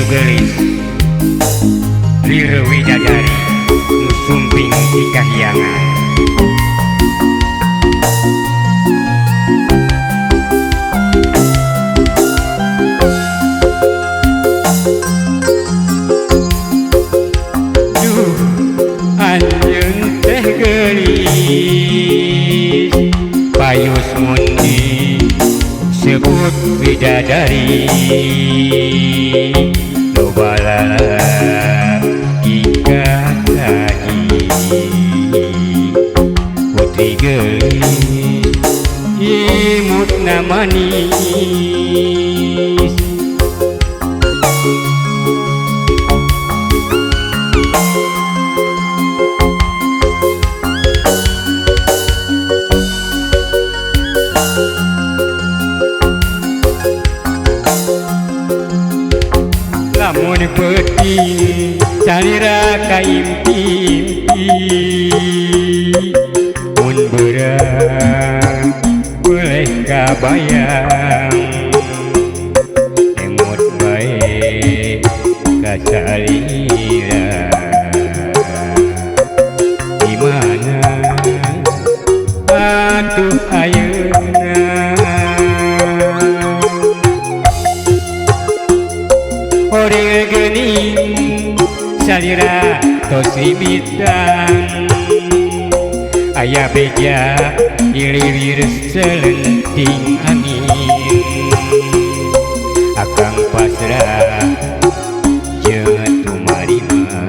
anu geulis Riro Widadari nu sumping di kahyangan. Duh anjeun teh geulis payus mundi sebut bidadari lobala ika tadi putri geulis imut namanis lamun penting salira kaimpi mun beurang boleh kabayang emut bae ka salira di mana atuh ayeuna Orel geuning salira tos rimitan aya beja iriwir selenting angin akang pasrah jeung tumarima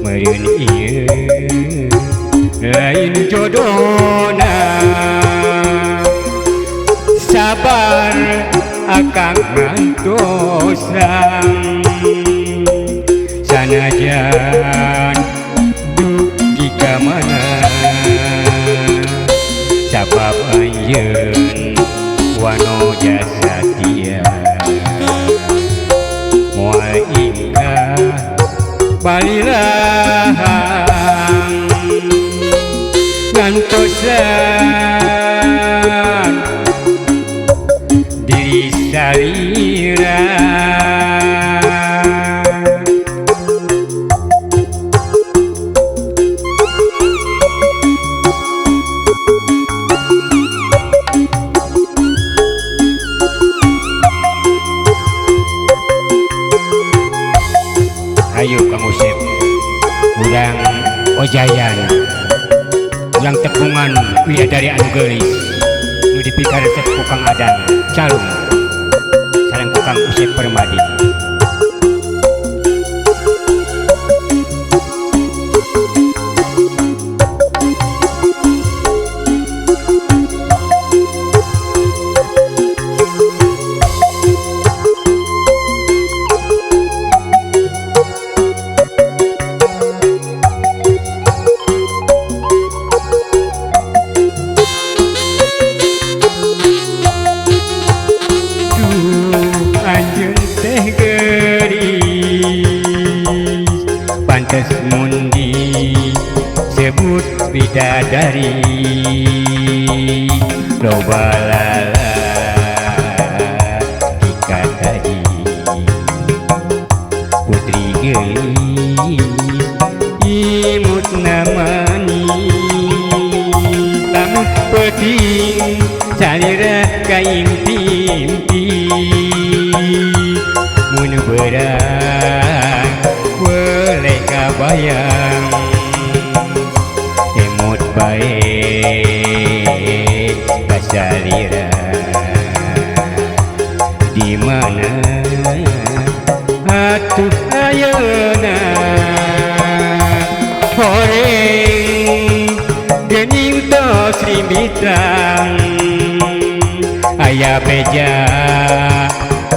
meureun ieu lain jodona sabar akang ngantosang sanajan dugi ka mana sabab anjeun wano jasa tia moal ingkah balilahang ngantosan diri salira ayo Kang Usep urang ojayan urang tepungan Widadari anu geulis nu dipikaresep ku Kang Adang calung sareng ku Kang Usep Permadi. Anjeun teh geulis pantes mundi sebut bidadari lobalala ika tadi putri geulis imut namanis lamun penting salira kaimpi-impi mun beurang boleh kabayang emut bae ka salira di mana atuh ayeuna horeng geuning tos rimitan aya beja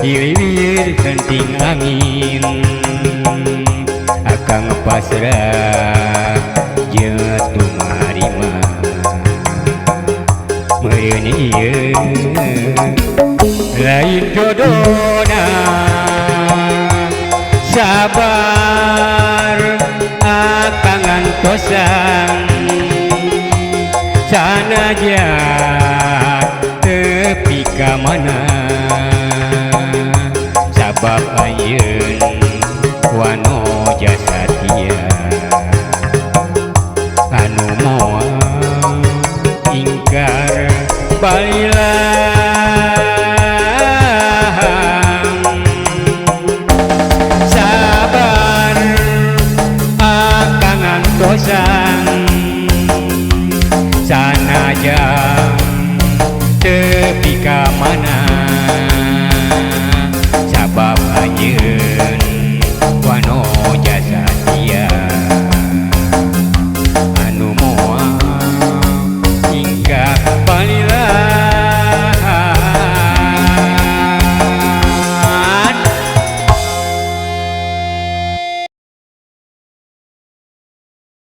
iriwir kenting angin akang pasrah jeung tumarima meureun ieu lain jodona sabar akang ngantosang sanajan tepi ka mana Bapak ye